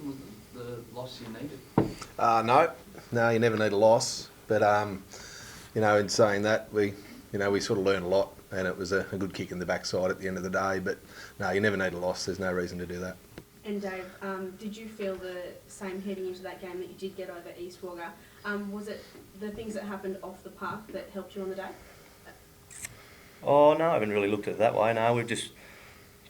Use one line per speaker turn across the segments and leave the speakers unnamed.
season? Was the loss you needed?
No, you never need a loss. But in saying that, we sort of learned a lot, and it was a good kick in the backside at the end of the day. But no, you never need a loss. There's no reason to do that.
And Dave, did you feel the same heading into that game that you did get over East Wagga? Was it the things that happened off the park that helped you on the day?
Oh no, I haven't really looked at it that way. No, we've just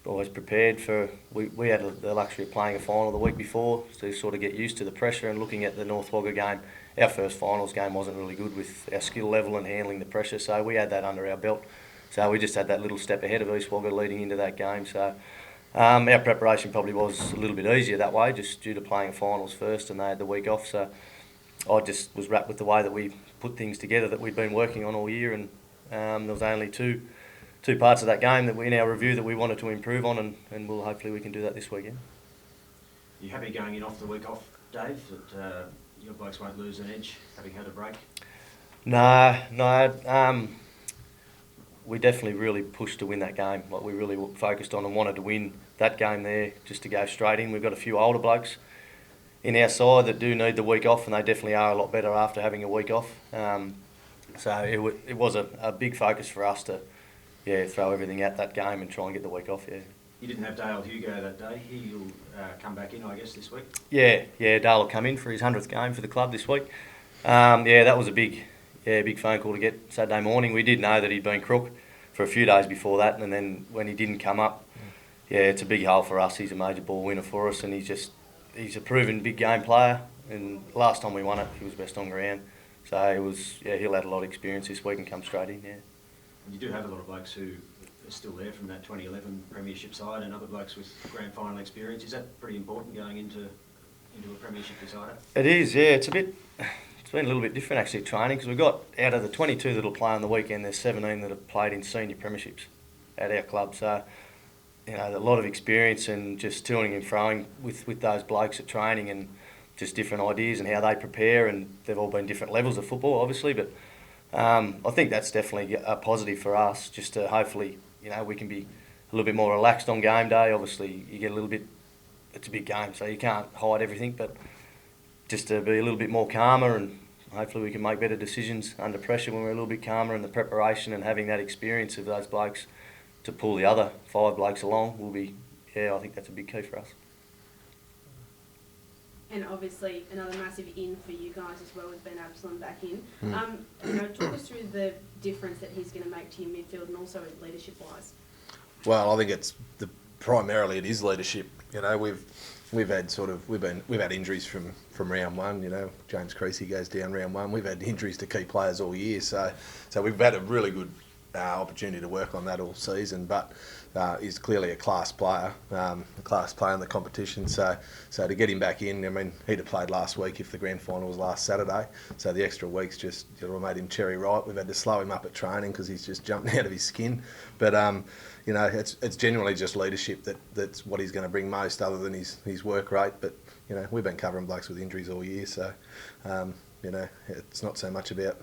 always prepared for. We had the luxury of playing a final the week before to sort of get used to the pressure and looking at the North Wagga game. Our first finals game wasn't really good with our skill level and handling the pressure, so we had that under our belt. So we just had that little step ahead of East Wagga leading into that game. So our preparation probably was a little bit easier that way, just due to playing finals first and they had the week off. So I just was wrapped with the way that we put things together that we've been working on all year, and there was only two parts of that game that in our review that we wanted to improve on, and hopefully we can do that this weekend.
Are you happy going in off the week off, Dave, that your blokes won't lose an edge having had a break?
No. We definitely really pushed to win that game. Like, we really focused on and wanted to win that game there just to go straight in. We've got a few older blokes in our side that do need the week off, and they definitely are a lot better after having a week off. So it was a big focus for us to throw everything at that game and try and get the week off. Yeah.
You didn't have Dale Hugo that day. He'll come back in, I guess, this week.
Yeah. Dale will come in for his 100th game for the club this week. That was a big phone call to get Saturday morning. We did know that he'd been crook for a few days before that, and then when he didn't come up, it's a big hole for us. He's a major ball winner for us, and he's a proven big game player. And last time we won it, he was best on ground. So he'll add a lot of experience this week and come straight in. Yeah.
You do have a lot of blokes who are still there from that 2011 Premiership side, and other blokes with grand final experience. Is that pretty important going into a Premiership decider?
It is. Yeah, it's been a little bit different actually at training, because we've got, out of the 22 that'll play on the weekend, there's 17 that have played in senior premierships at our club. So, a lot of experience and just toing and froing with those blokes at training, and just different ideas and how they prepare, and they've all been different levels of football, obviously, but I think that's definitely a positive for us, just to hopefully, we can be a little bit more relaxed on game day. Obviously, you get a little bit, it's a big game, so you can't hide everything, but just to be a little bit more calmer, and hopefully we can make better decisions under pressure when we're a little bit calmer, and the preparation and having that experience of those blokes to pull the other 5 blokes along will be, I think that's a big key for us.
And obviously another massive in for you guys as well with Ben Absalom back in. Talk us through the difference that he's going to make to your midfield and also leadership-wise.
Well, I think primarily it is leadership. We've had injuries from round one. James Creasy goes down round one. We've had injuries to key players all year, so we've had a really good opportunity to work on that all season. But he's clearly a class player in the competition. So to get him back in, he'd have played last week if the grand final was last Saturday. So the extra weeks just made him cherry ripe. We've had to slow him up at training because he's just jumping out of his skin. But it's genuinely just leadership that's what he's going to bring most, other than his work rate. But we've been covering blokes with injuries all year, so it's not so much about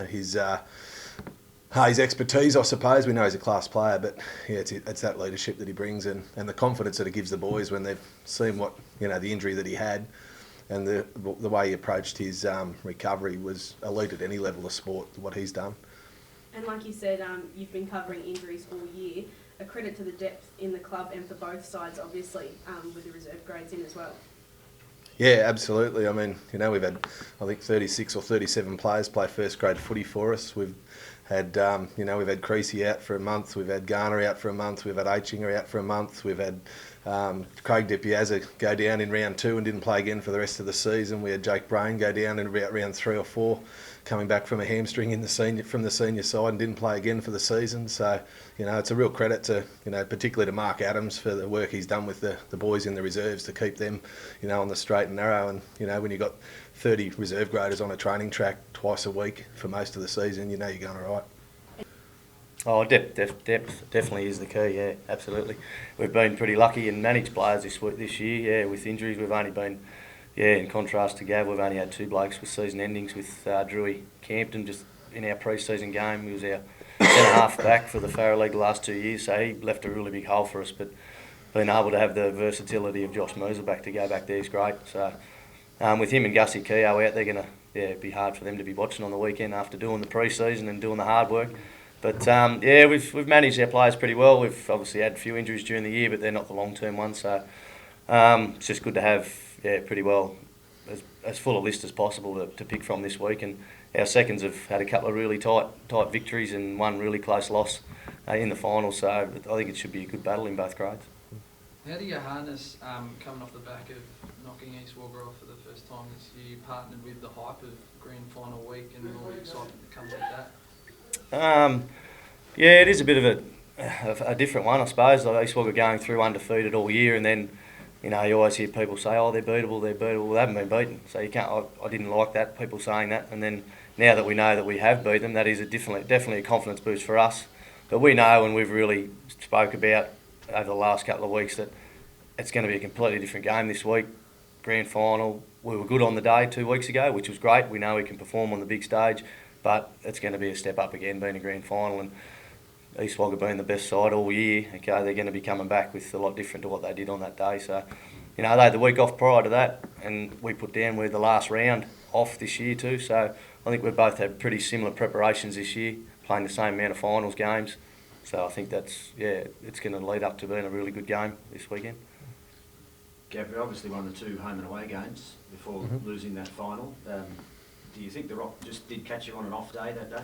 his expertise, I suppose. We know he's a class player, but it's that leadership that he brings, and the confidence that it gives the boys when they've seen what the injury that he had, and the way he approached his recovery was elite at any level of sport. What he's done.
And like you said, you've been covering injuries all year. A credit to the depth in the club and for both sides, obviously, with the reserve grades in as well.
Yeah, absolutely. We've had, I think, 36 or 37 players play first grade footy for us. We've had, we've had Creasy out for a month. We've had Garner out for a month. We've had Aitchinger out for a month. We've had Craig DePiazza go down in round 2 and didn't play again for the rest of the season. We had Jake Brain go down in about round 3 or 4, coming back from a hamstring from the senior side, and didn't play again for the season. So, it's a real credit to, particularly to Mark Adams for the work he's done with the boys in the reserves to keep them, on the straight and narrow. And, when you've got 30 reserve graders on a training track twice a week for most of the season, you're going all right.
Oh, depth definitely is the key. Yeah, absolutely. We've been pretty lucky and managed players this year. Yeah, with injuries, we've only been, in contrast to Gav, we've only had 2 blokes with season endings. With Drewy Campton, just in our pre-season game, he was our centre half back for the Farrell League the last 2 years, so he left a really big hole for us. But being able to have the versatility of Josh Muserback to go back there is great. So with him and Gussie Keogh out, they're going to be hard for them to be watching on the weekend after doing the pre-season and doing the hard work. But we've managed our players pretty well. We've obviously had a few injuries during the year, but they're not the long-term ones. So it's just good to have pretty well as full a list as possible to pick from this week. And our seconds have had a couple of really tight victories and one really close loss in the final. So I think it should be a good battle in both grades.
How do you harness coming off the back of knocking East Wagga off for the first time this year? You partnered with the hype of grand final week and all the excitement that comes with that.
It is a bit of a different one, I suppose. Like East Wagga going through undefeated all year, and then you always hear people say, "Oh, they're beatable, they're beatable." Well, they haven't been beaten, so you can't. I didn't like that, people saying that, and then now that we know that we have beat them, that is definitely a confidence boost for us. But we know, and we've really spoke about over the last couple of weeks, that it's going to be a completely different game this week. Grand final, we were good on the day 2 weeks ago, which was great. We know we can perform on the big stage, but it's going to be a step up again, being a grand final, and East Wagga being the best side all year. Okay, they're going to be coming back with a lot different to what they did on that day. So, they had the week off prior to that, and we put down we're the last round off this year too. So I think we've both had pretty similar preparations this year, playing the same amount of finals games. So I think that's it's going to lead up to being a really good game this weekend.
Gav, we obviously won the 2 home and away games before losing that final. Do you think the Rock just did catch you on an off day that day?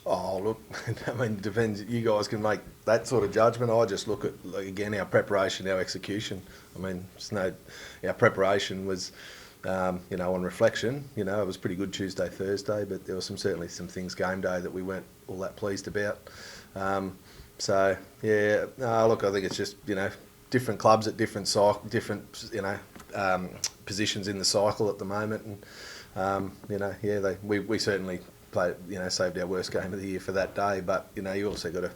Oh, look, I mean, it depends. You guys can make that sort of judgment. I just look at, again, our preparation, our execution. I mean, our preparation was, on reflection, it was pretty good Tuesday, Thursday, but there were certainly some things game day that we weren't all that pleased about. Look, I think it's just, different clubs at different positions in the cycle at the moment, and we certainly played, saved our worst game of the year for that day. But you also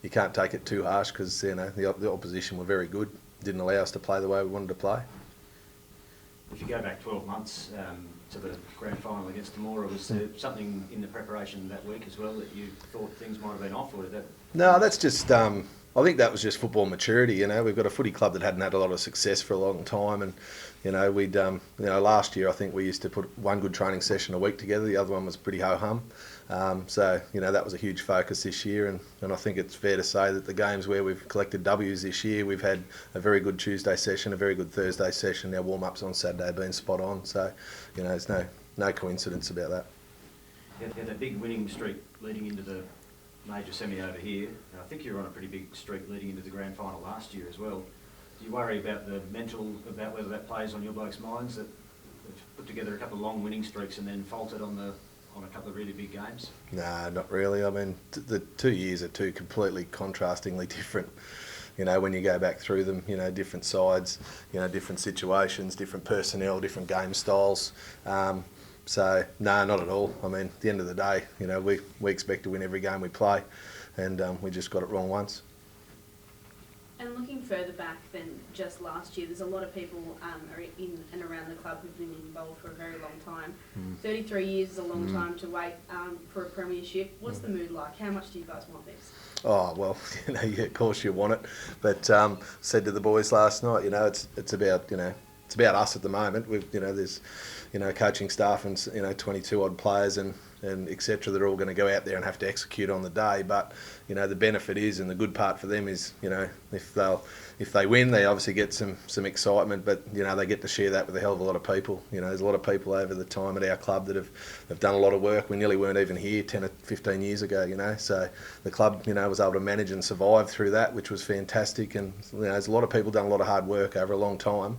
you can't take it too harsh, because the opposition were very good, didn't allow us to play the way we wanted to play.
If you go back 12 months to the grand final against Temora, was there something in the preparation that week as well that you thought things might have been off, or did that?
No, that's just. I think that was just football maturity. We've got a footy club that hadn't had a lot of success for a long time, and we'd last year I think we used to put one good training session a week together. The other one was pretty ho hum. That was a huge focus this year, and I think it's fair to say that the games where we've collected W's this year, we've had a very good Tuesday session, a very good Thursday session. Our warm ups on Saturday have been spot on. So there's no coincidence about that.
You had that big winning streak leading into the major semi over here, and I think you were on a pretty big streak leading into the grand final last year as well. Do you worry about the mental, about whether that plays on your blokes' minds, that they've put together a couple of long winning streaks and then faltered on a couple of really big games?
No, not really. I mean, the 2 years are two completely contrastingly different. When you go back through them, different sides, different situations, different personnel, different game styles. So, no, not at all. I mean, at the end of the day, we expect to win every game we play, and we just got it wrong once.
And looking further back than just last year, there's a lot of people are in and around the club who've been involved for a very long time. 33 years is a long time to wait for a premiership. What's the mood like? How much do you guys want this?
Oh, well, of course you want it. But said to the boys last night, it's about, it's about us at the moment. There's, coaching staff and, 22 odd players and etc. They're all going to go out there and have to execute on the day. But, the benefit is, and the good part for them is, if they win, they obviously get some excitement, but, they get to share that with a hell of a lot of people. There's a lot of people over the time at our club that have done a lot of work. We nearly weren't even here 10 or 15 years ago, so the club, was able to manage and survive through that, which was fantastic. And, there's a lot of people done a lot of hard work over a long time.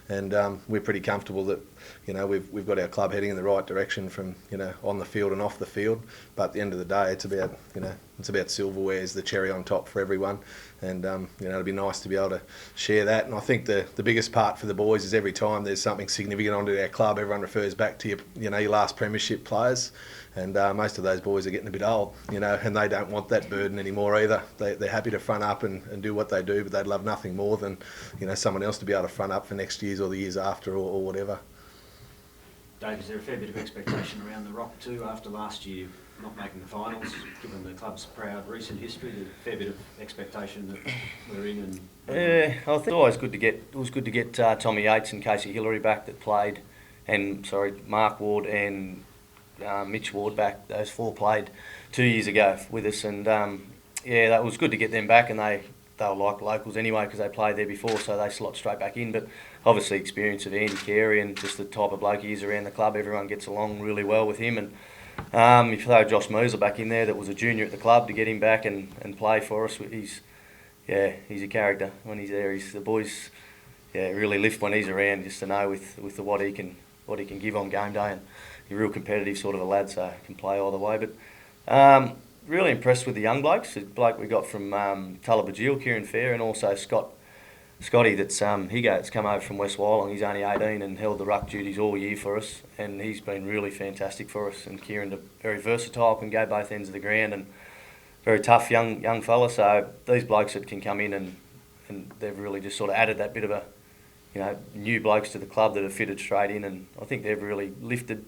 And we're pretty comfortable that, we've got our club heading in the right direction from, on the field and off the field. But at the end of the day, it's about silverware as the cherry on top for everyone. And, it'd be nice to be able to share that. And I think the biggest part for the boys is every time there's something significant onto our club, everyone refers back to your last premiership players. And most of those boys are getting a bit old, and they don't want that burden anymore either. They're happy to front up and do what they do, but they'd love nothing more than, someone else to be able to front up for next year's or the years after or whatever.
Dave, is there a fair bit of expectation around the Rock too after last year? not making the finals, given the club's proud recent history, there's a fair bit of expectation that we're in. And
Yeah, I think it's always good to get. It was good to get Tommy Yates and Casey Hillary back that played, and Mark Ward and Mitch Ward back. Those four played 2 years ago with us, and yeah, that was good to get them back. And they were like locals anyway because they played there before, so they slot straight back in. But obviously, experience of Andy Carey and just the type of bloke he is around the club, everyone gets along really well with him. And if you throw Josh Moser back in there, that was a junior at the club, to get him back and play for us, he's a character when he's there. The boys, really lift when he's around, just to know with what he can give on game day, and he's a real competitive sort of a lad, so he can play either way. But really impressed with the young blokes. The bloke we got from Tullabajil, Kieran Fair, and also Scotty, that's come over from West Wyalong. He's only 18 and held the ruck duties all year for us, and he's been really fantastic for us. And Kieran's very versatile, can go both ends of the ground, and very tough young fella. So these blokes that can come in and they've really just sort of added that bit of new blokes to the club that have fitted straight in, and I think they've really lifted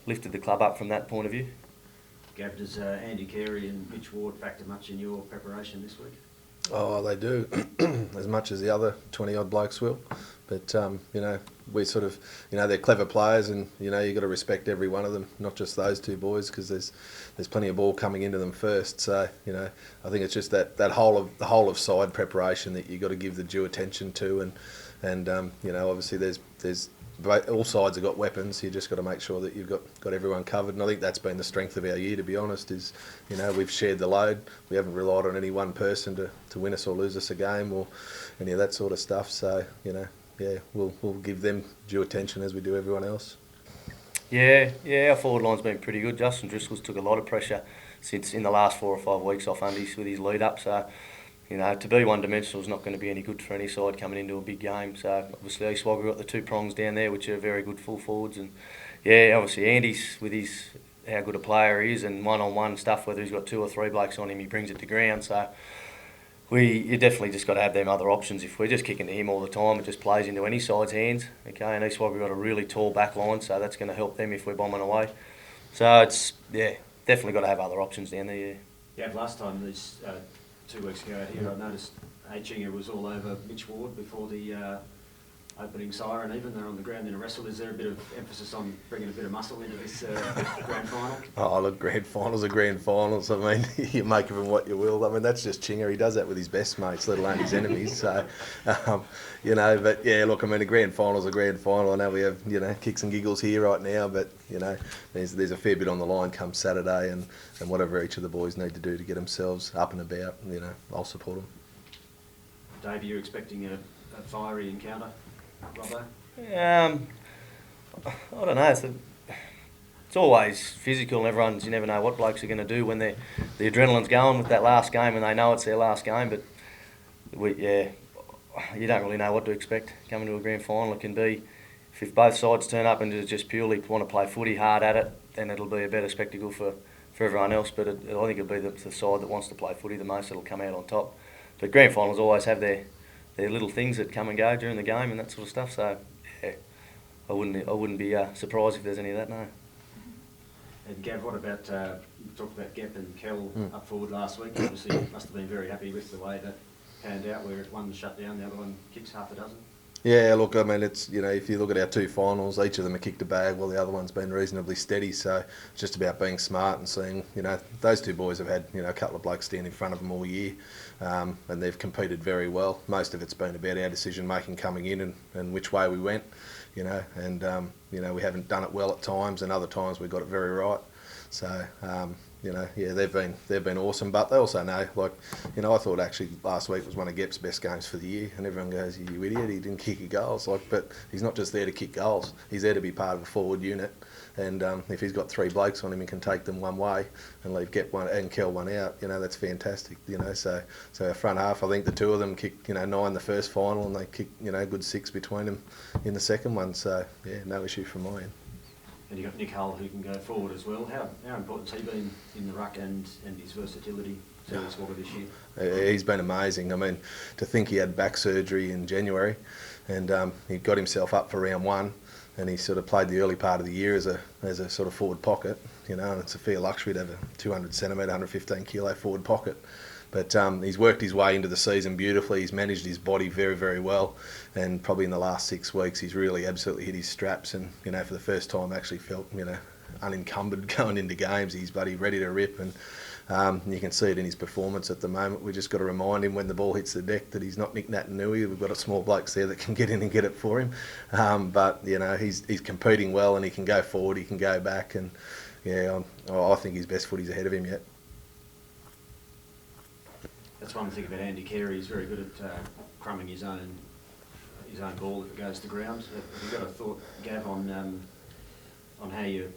the club up from that point of view.
Gav, does Andy Carey and Mitch Ward factor much in your preparation this week?
Oh, they do, as much as the other 20-odd blokes will. But, we sort of, they're clever players, and, you've got to respect every one of them, not just those two boys, because there's plenty of ball coming into them first. So, I think it's just the whole of side preparation that you've got to give the due attention to. And obviously there's all sides have got weapons. You just got to make sure that you've got everyone covered. And I think that's been the strength of our year, to be honest, is, we've shared the load. We haven't relied on any one person to win us or lose us a game or any of that sort of stuff. So, we'll give them due attention as we do everyone else.
Yeah, our forward line's been pretty good. Justin Driscoll's took a lot of pressure since in the last 4 or 5 weeks off undies with his lead up. So, to be one-dimensional is not going to be any good for any side coming into a big game. So, obviously, East Wagga got the 2 prongs down there, which are very good full forwards. And, obviously, Andy's, with how good a player he is, and one-on-one stuff, whether he's got 2 or 3 blokes on him, he brings it to ground. So, you definitely just got to have them other options. If we're just kicking to him all the time, it just plays into any side's hands. Okay, and East Wagga got a really tall back line, so that's going to help them if we're bombing away. So, it's, definitely got to have other options down there,
Yeah, last time, 2 weeks ago here, I noticed Aitchinger was all over Mitch Ward before the opening siren. Even they're on the ground in a wrestle. Is there a bit of emphasis on bringing a bit of muscle into this grand final?
Oh, look, grand finals are grand finals. I mean, you make of them what you will. I mean, that's just Chinger. He does that with his best mates, let alone his enemies. So, but look, I mean, a grand final's a grand final. I know we have, kicks and giggles here right now, but, there's a fair bit on the line come Saturday, and whatever each of the boys need to do to get themselves up and about, I'll support them.
Dave, are you expecting a fiery encounter, Robbo?
I don't know. It's always physical, and you never know what blokes are going to do when the adrenaline's going with that last game, and they know it's their last game. But you don't really know what to expect coming to a grand final. It can be, if both sides turn up and just purely want to play footy hard at it, then it'll be a better spectacle for everyone else. But I think it'll be the side that wants to play footy the most that'll come out on top. But grand finals always have their little things that come and go during the game and that sort of stuff. So I wouldn't be surprised if there's any of that. No.
And Gav, what about you talked about Gep and Kell up forward last week? Obviously, you must have been very happy with the way that panned out, where one shut down, the other one kicks half a dozen. Yeah,
look, I mean, it's, if you look at our 2 finals, each of them have kicked a bag, while the other one's been reasonably steady. So it's just about being smart and seeing, those 2 boys have had, a couple of blokes stand in front of them all year, and they've competed very well. Most of it's been about our decision making coming in and which way we went, and we haven't done it well at times, and other times we've got it very right. So, they've been awesome, but they also know, I thought actually last week was one of Gep's best games for the year, and everyone goes, "You idiot, he didn't kick a goals." But he's not just there to kick goals; he's there to be part of a forward unit. And if he's got 3 blokes on him, he can take them one way and leave Gep one and Kell one out. That's fantastic. So our front half, I think the 2 of them kicked 9 the first final, and they kicked a good 6 between them in the second one. So no issue from my end.
And you've got Nick Hull, who can go forward as well. How important has he been in the ruck and his versatility to East Wagga this year?
He's been amazing. I mean, to think he had back surgery in January, and he got himself up for round 1, and he sort of played the early part of the year as a sort of forward pocket, you know, and it's a fair luxury to have a 200 centimetre, 115 kilo forward pocket. But he's worked his way into the season beautifully. He's managed his body very, very well, and probably in the last 6 weeks he's really absolutely hit his straps, and you know, for the first time actually felt, you know, unencumbered going into games. He's bloody ready to rip, and you can see it in his performance at the moment. We just got to remind him when the ball hits the deck that he's not Nick Nat and Nui. We've got a small blokes there that can get in and get it for him. But you know, he's competing well, and he can go forward, he can go back, and yeah, I think his best footy's ahead of him yet.
That's one thing about Andy Carey. He's very good at crumbing his own ball if it goes to ground. Have you got a thought, Gav, on how you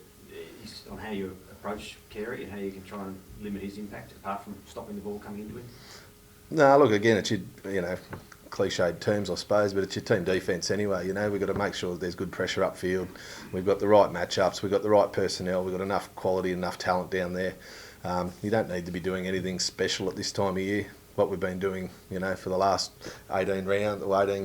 approach Carey and how you can try and limit his impact apart from stopping the ball coming into him?
No, look, again, it's your, you know, cliched terms, I suppose, but it's your team defence anyway. You know, we've got to make sure that there's good pressure upfield. We've got the right matchups. We've got the right personnel. We've got enough quality, enough talent down there. You don't need to be doing anything special at this time of year. What we've been doing, you know, for the last 18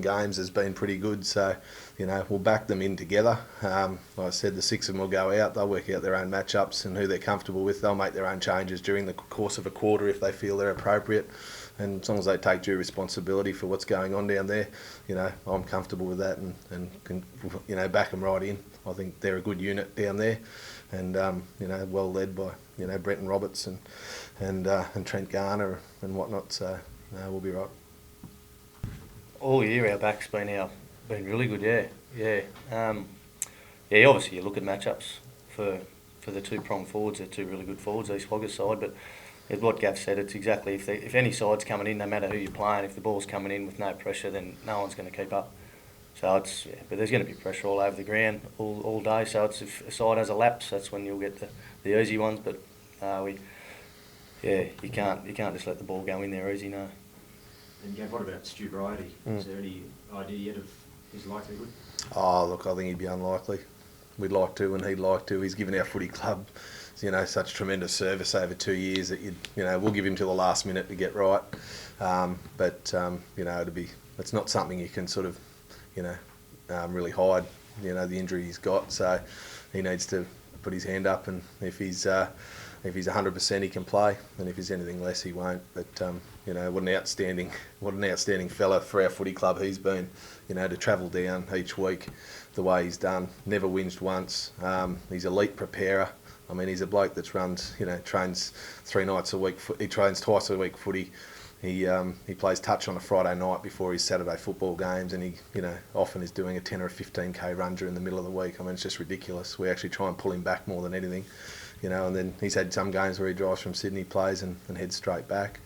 games has been pretty good. So, you know, we'll back them in together. Like I said, the 6 of them will go out. They'll work out their own matchups and who they're comfortable with. They'll make their own changes during the course of a quarter if they feel they're appropriate. And as long as they take due responsibility for what's going on down there, you know, I'm comfortable with that and can, you know, back them right in. I think they're a good unit down there, and you know, well led by, you know, Brenton Roberts and Trent Garner and whatnot. So we'll be right.
All year our back's been really good. Yeah. Obviously you look at matchups for the 2-pronged forwards. They're 2 really good forwards, East Wagga side, but as what Gav said, it's exactly if any side's coming in, no matter who you're playing, if the ball's coming in with no pressure, then no one's going to keep up. So but there's going to be pressure all over the ground all day. So it's, if a side has a lapse, that's when you'll get the easy ones. But you can't just let the ball go in there easy, no.
And Gav, what about Stu Bridie? Is there any idea yet of his likelihood?
Oh, look, I think he'd be unlikely. We'd like to, and he'd like to. He's given our footy club, you know, such tremendous service over 2 years that you know, we'll give him till the last minute to get right. But you know, it's not something you can sort of, you know, really hide. You know, the injury he's got, so he needs to put his hand up, and if he's 100%, he can play, and if he's anything less, he won't. But you know, what an outstanding fella for our footy club he's been. You know, to travel down each week the way he's done, never whinged once. He's elite preparer. I mean, he's a bloke that trains 3 nights a week. He trains twice a week footy. He plays touch on a Friday night before his Saturday football games, and he, you know, often is doing a 10 or a 15k run during the middle of the week. I mean, it's just ridiculous. We actually try and pull him back more than anything, you know. And then he's had some games where he drives from Sydney, plays, and heads straight back.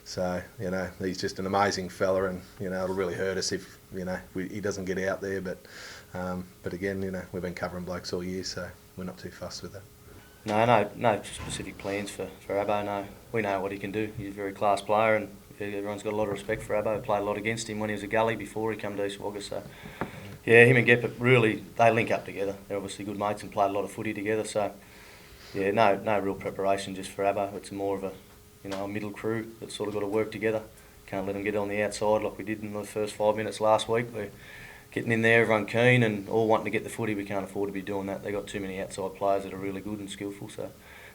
So, you know, he's just an amazing fella, and you know, it'll really hurt us if, you know, he doesn't get out there. But again, you know, we've been covering blokes all year, so we're not too fussed with that.
No specific plans for Abbo. No, we know what he can do. He's a very class player, and everyone's got a lot of respect for Abbo. Played a lot against him when he was a gully before he came to East Wagga. So yeah, him and Gepper really, they link up together. They're obviously good mates and played a lot of footy together. So yeah, no real preparation just for Abbo. It's more of a middle crew that's sort of got to work together. Can't let them get on the outside like we did in the first 5 minutes last week. We're getting in there, everyone keen and all wanting to get the footy. We can't afford to be doing that. They've got too many outside players that are really good and skillful. So,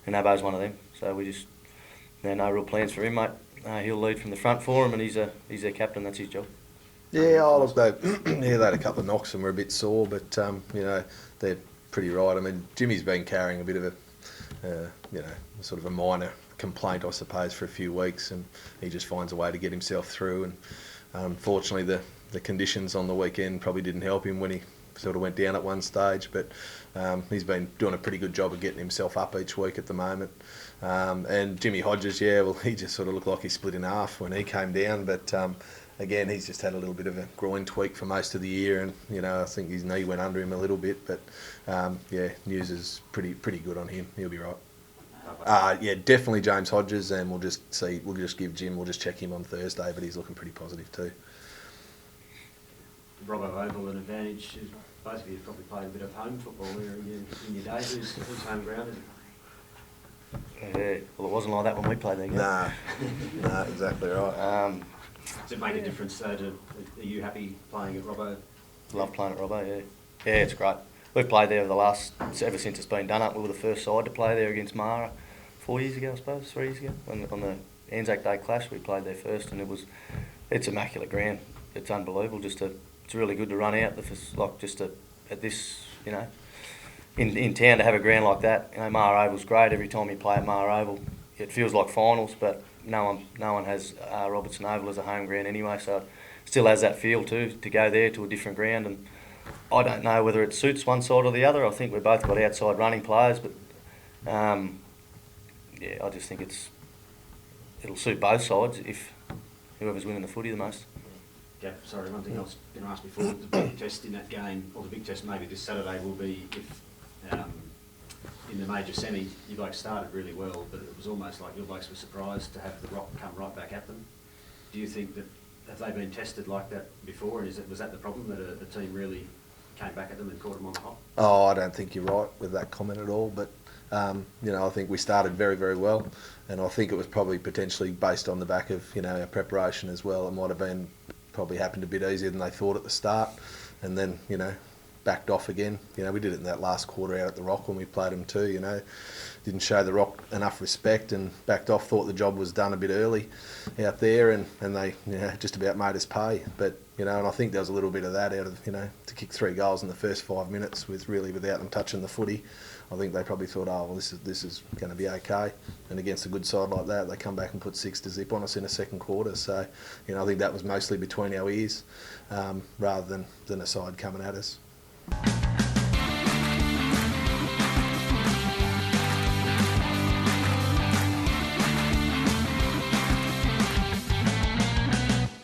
and Abbo's one of them. So we just, no real plans for him, mate. He'll lead from the front for him, and he's their captain. That's his job.
Yeah, look, they had a couple of knocks and were a bit sore, but you know, they're pretty right. I mean, Jimmy's been carrying a bit of a, sort of a minor complaint, I suppose, for a few weeks, and he just finds a way to get himself through. And unfortunately, the conditions on the weekend probably didn't help him when he sort of went down at one stage, but he's been doing a pretty good job of getting himself up each week at the moment. And Jimmy Hodges, he just sort of looked like he split in half when he came down, but again, he's just had a little bit of a groin tweak for most of the year, and you know, I think his knee went under him a little bit, but news is pretty good on him. He'll be right. Definitely James Hodges, and we'll just check him on Thursday, but he's looking pretty positive too.
Robbo Oval, an advantage. Both of you have probably played a bit of home football there in your days. Who's home ground, is it?
Yeah, well, it wasn't like that when we played there.
No, exactly right.
Does it make a difference though? Are you happy playing at Robbo?
Love playing at Robbo, yeah. Yeah, it's great. we've played there ever since it's been done up. We were the first side to play there against Mara 4 years ago, I suppose, 3 years ago. On the Anzac Day clash, we played there first, and it's immaculate ground. It's unbelievable. It's really good to run out. At this, you know, in town to have a ground like that. You know, Mara Oval's great. Every time you play at Mara Oval, it feels like finals, but no one has Robertson Oval as a home ground anyway, so it still has that feel too, to go there to a different ground. And I don't know whether it suits one side or the other. I think we've both got outside running players, but yeah, I just think it'll suit both sides if whoever's winning the footy the most.
Gav, sorry, one thing I was going to ask before, the big test in that game, or the big test maybe this Saturday, will be if in the major semi you blokes started really well, but it was almost like your blokes were surprised to have the rock come right back at them. Do you think that, have they been tested like that before, and was that the problem, that a team really came back at them and caught them on the hop?
Oh, I don't think you're right with that comment at all, but you know, I think we started very, very well, and I think it was probably potentially based on the back of, you know, our preparation as well. It might have been probably happened a bit easier than they thought at the start, and then, you know, backed off again. You know, we did it in that last quarter out at the Rock when we played them too, you know. Didn't show the Rock enough respect and backed off, thought the job was done a bit early out there, and they, you know, just about made us pay. But, you know, and I think there was a little bit of that out of, you know, to kick 3 goals in the first 5 minutes without them touching the footy. I think they probably thought, oh, well, this is going to be okay. And against a good side like that, they come back and put 6 to zip on us in a second quarter. So, you know, I think that was mostly between our ears rather than a side coming at us.